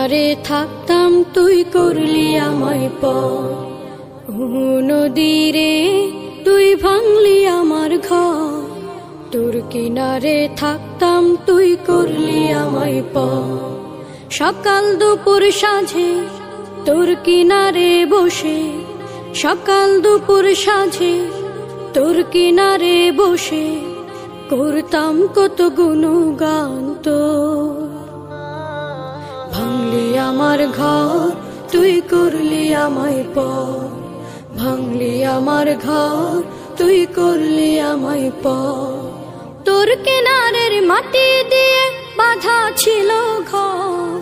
কিনারে থাকতাম তুই করলি আমায় পর, নদীরে তুই ভাঙলি আমার ঘর। তোর কিনারে থাকতাম তুই করলি আমায় পর, সকাল দুপুর সাঁঝে তোর কিনারে বসে, সকাল দুপুর সাঁঝে তোর কিনারে বসে করতাম কত গুণগান তোর। ভাঙলি আমার ঘর তুই করলি আমায় পর, ভাঙলি আমার ঘর তুই করলি আমায় পর। তোর কিনারের মাটি দিয়ে বাঁধা ছিল ঘর,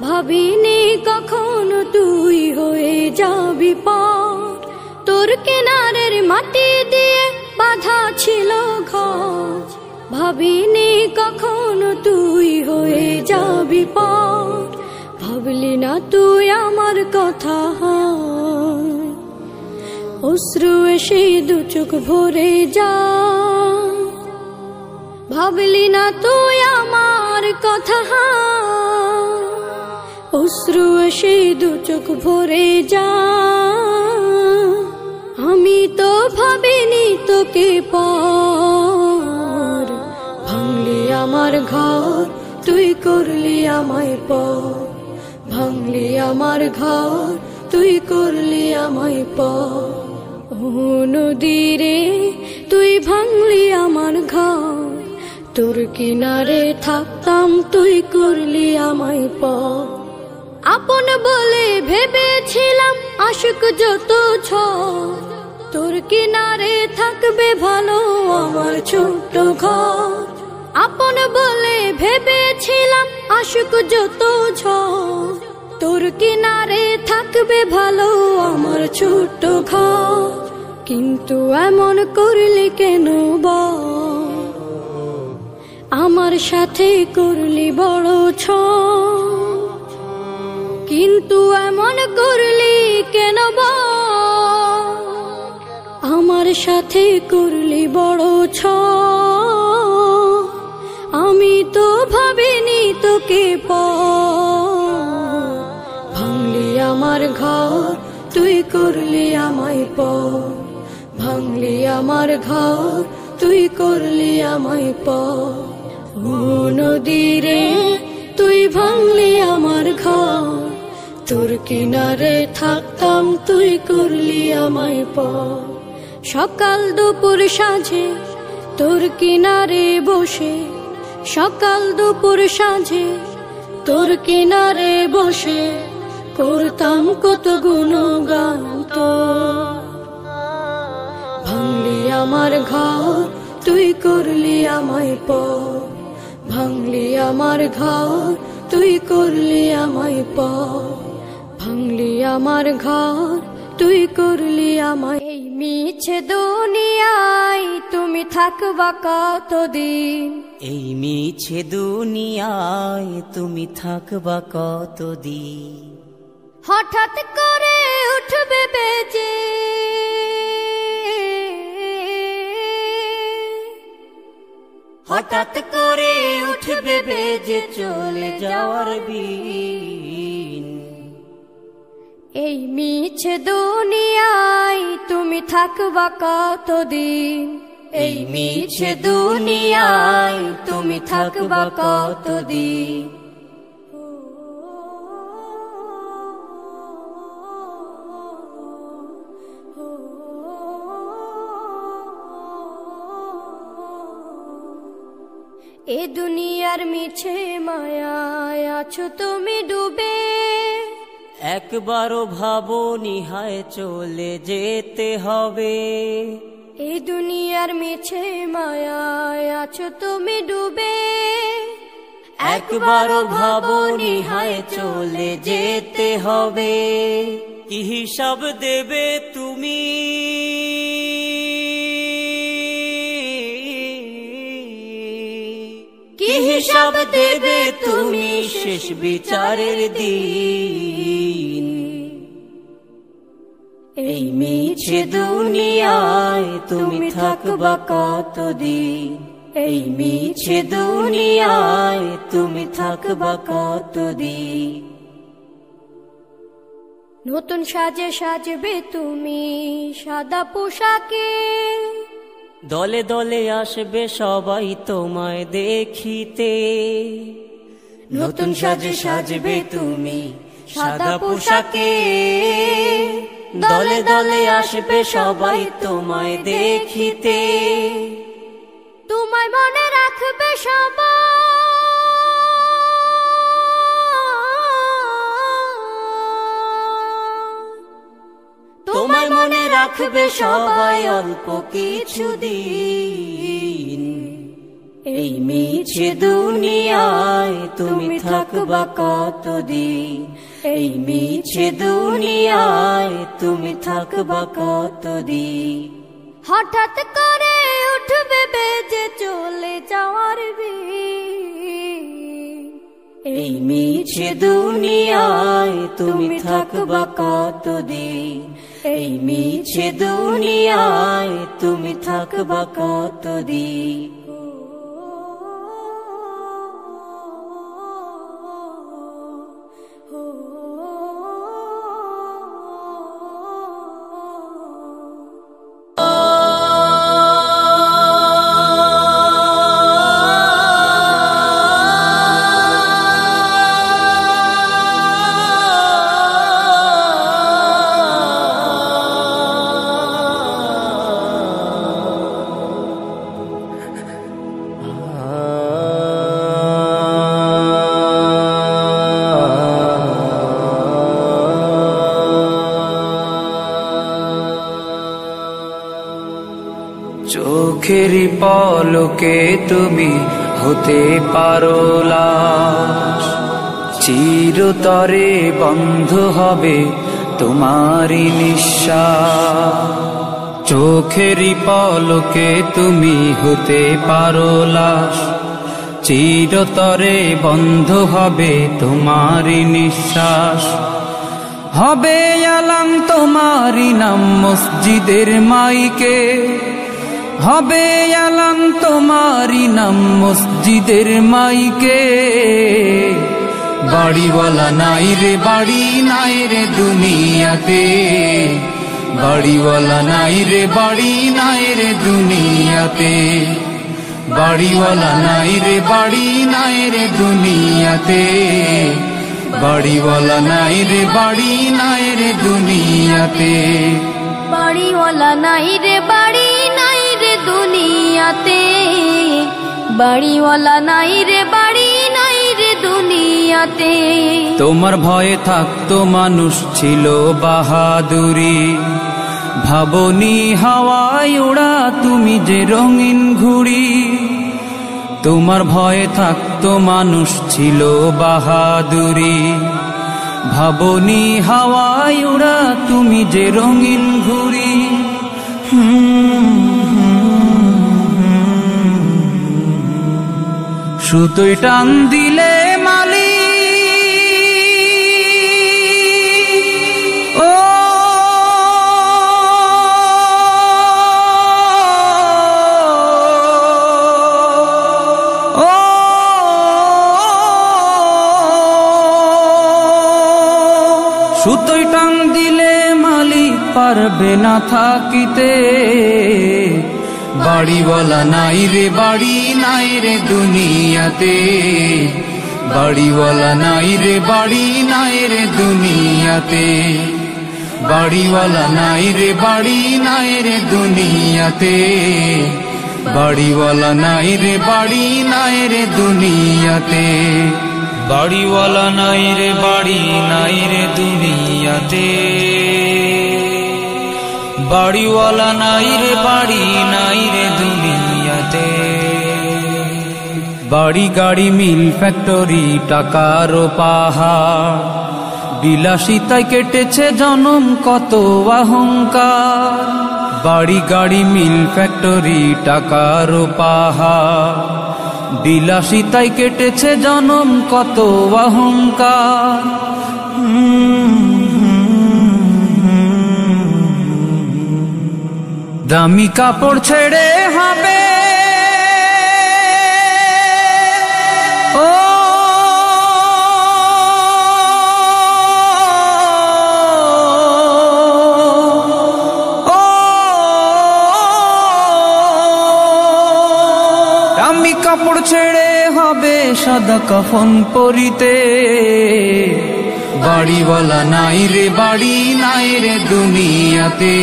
ভাবিনি কখনো তুই হয়ে যাবি পার। তোর কিনারের মাটি দিয়ে বাঁধা ছিল ঘর, ভাবিনি কখনো তুই হয়ে যাবি পার। ভাবলি না তুই আমার কথা, অশ্রু এসে দু চোখ ভরে যায়। ভাবলি না তুই আমার কথা, অশ্রু এসে দু চোখ ভরে যায়। আমি তো ভাবিনি তোকে পর, ভাঙলি আমার ঘর তুই করলি আমায় পর, ভাঙলি আমার ঘর তুই করলি আমায় পর। নদীরে তুই ভাঙলি আমার ঘর, তোর কিনারে থাকতাম তুই করলি আমায় পর। আপন বলে ভেবেছিলাম আশুক যত ঝড়, তোর কিনারে থাকবে ভালো আমার ছোট্ট ঘর। আপন বলে ভেবেছিলাম আশুক যত ঝড়, তোর কিনারে থাকবে ভালো আমার ছোট্ট ঘর। কিন্তু এমন করলি কেন বল, আমার সাথে করলি বড় ছল। কিন্তু এমন করলি কেন বল, আমার সাথে করলি বড় ছল। আমি তো ভাবিনি তোকে পর, ভাঙলি আমার ঘর তুই করলি আমায় পর, ভাঙলি আমার ঘর তুই করলি আমায় পর। নদীরে তুই ভাঙলি আমার ঘর, তোর কিনারে থাকতাম তুই করলি আমায় পর। সকাল দুপুর সাঁঝে তোর কিনারে বসে, সকাল দুপুর সাঁঝে তোর কিনারে বসে করতাম কত গুণগান তোর। ভাঙলি আমার ঘর তুই করলি আমায় পর, ভাঙলি আমার ঘর তুই করলি আমায় পর, ভাঙলি আমার ঘর তুই করলি আমায়। এই মিছে দুনিয়ায় তুমি থাকবা কতদিন, এই মিছে দুনিয়ায় তুমি থাকবা কতদিন। হঠাৎ করে উঠবে বেজে, হঠাৎ করে উঠবে বেজে চলে যাওয়ার বিন। এই মিছে দুনিয়ায় তুমি থাকবা কতদিন, এই মিছে দুনিয়ায় তুমি থাকবা কতদিন। এ দুনিয়ার মিছে মায়ায় আছো তুমি ডুবে, একবারও ভাবোনি হায় চলে যেতে হবে। এই দুনিয়ার মিছে মায়ায় আছো তুমি ডুবে, একবারও ভাবোনি হায় চলে যেতে হবে। কি হিসাব দেবে তুমি, কি হিসাব দেবে তুমি শেষ বিচারের দিন। এই মিছে দুনিয়ায় তুমি থাকবা কতদিন, এই মিছে দুনিয়ায় তুমি থাকবা কতদিন। নতুন সাজে সাজবে তুমি সাদা পোশাকে, দলে দলে আসবে সবাই তোমায় দেখিতে। নতুন সাজে সাজবে তুমি সাদা পোশাকে, দলে দলে আসবে সবাই তোমায় দেখিতে। তোমায় মনে রাখবে সবাই, তোমায় মনে রাখবে সবাই অল্প কিছুদিন। এই মিছে দুনিয়ায় তুমি থাকবা কতদিন, এই মিছে দুনিয়ায় তুমি থাকবা কতদিন। হঠাৎ করে উঠবে বেজে চলে যাওয়ার বিন। এই মিছে দুনিয়ায় তুমি থাকবা কতদিন, এই মিছে দুনিয়ায় তুমি থাকবা কতদিন। চোখের পলকে তুমি হতে পারো লাশ, চিরতরে বন্ধ হবে তোমারই নিঃশ্বাস। চোখের পলকে তুমি হতে পারো লাশ, চিরতরে বন্ধ হবে তোমারই নিঃশ্বাস। হবে আলাম তোমারই নাম মসজিদের মাইকে, হবে আলাম তোমারই নাম মসজিদের মাইকে। বাড়িওয়ালা নাই রে বাড়ি নাই রে দুনিয়াতে, বাড়িওয়ালা নাই রে বাড়ি নাই রে দুনিয়াতে। বাড়িওয়ালা নাই রে বাড়ি নাই রে দুনিয়াতে, বাড়িওয়ালা নাই রে বাড়ি নাই রে দুনিয়াতে। বাড়িওয়ালা নাই রে বাড়ি নাই রে দুনিয়াতে, বাড়িওয়ালা নাই রে বাড়ি নাই রে দুনিয়াতে। তোমার ভয়ে থাকতো মানুষ ছিল বাহাদুরি, ভাবনি হাওয়ায় ওড়া তুমি যে রঙিন ঘুড়ি। তোমার ভয়ে থাকতো মানুষ ছিল বাহাদুরি, ভাবনি হাওয়ায় ওড়া তুমি যে রঙিন ঘুড়ি। সুতোয় টান দিলে মালি ও সুতোয় টান দিলে মালিক পারবে না থাকিতে। বাড়িওয়ালা নাই রে বাড়ি নাই রে দুনিয়াতে, বাড়িওয়ালা নাই রে বাড়ি নাই রে দুনিয়াতে। বাড়িওয়ালা নাই রে বাড়ি নাই রে দুনিয়াতে, বাড়িওয়ালা নাই রে বাড়ি নাই রে দুনিয়াতে। বাড়িওয়ালা নাই রে বাড়ি নাই রে দুনিয়াতে, বাড়িওয়ালা নাই রে বাড়ি নাই রে দুনিয়াতে। বাড়ি গাড়ি মিল ফ্যাক্টরি টাকার পাহাড়, বিলাসিতায় কেটেছে জনম কত অহংকার। বাড়ি গাড়ি মিল ফ্যাক্টরি টাকার পাহাড়, বিলাসিতায় কেটেছে জনম কত অহংকার। দামি কাপড় ছেড়ে হবে ও কাপড় ছেড়ে হবে সাদা কাফন পরিতে। বাড়িওয়ালা নাই রে বাড়ি নাই রে দুনিয়াতে,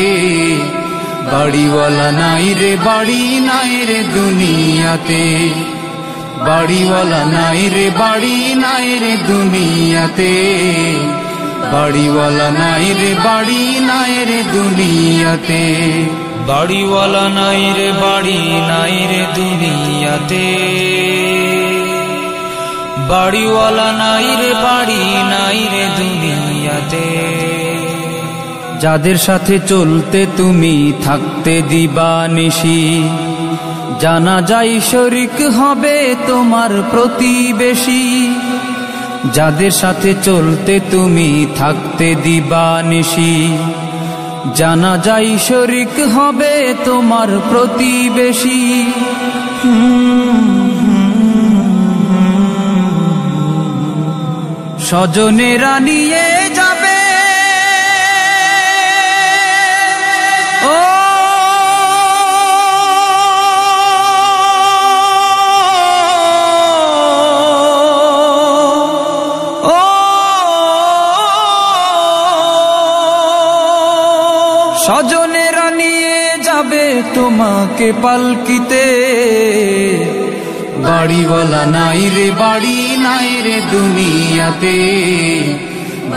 বাড়িওয়ালা নাই রে বাড়ি নাই রে দুনিয়াতে, বাড়িওয়ালা নাই রে বাড়ি নাই রে দুনিয়াতে, বাড়িওয়ালা নাই রে বাড়ি নাই রে দুনিয়াতে, বাড়িওয়ালা নাই রে বাড়ি নাই রে দুনিয়াতে, বাড়িওয়ালা নাই রে বাড়ি নাই রে দুনিয়াতে। যাদের সাথে চলতে তুমি থাকতে দিবানিশি, জানা যায় শরীক হবে তোমার প্রতিবেশী। যাদের সাথে চলতে তুমি থাকতে দিবানিশি, জানা যায় শরীক হবে তোমার প্রতিবেশী। স্বজনেরা নিয়ে যাবে ও স্বজনেরা নিয়ে যাবে তোমাকে পালকিতে। বাড়িওয়ালা নাই রে বাড়ি নাই রে দুনিয়াতে,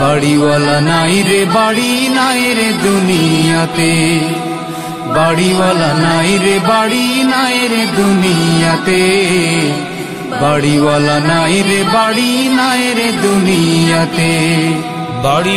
বাড়িওয়ালা নাই রে বাড়ি নাই রে দুনিয়াতে, বাড়িওয়ালা নাই রে বাড়ি নাই রে দুনিয়াতে, বাড়িওয়ালা নাই রে বাড়ি নাই রে দুনিয়াতে, বাড়ি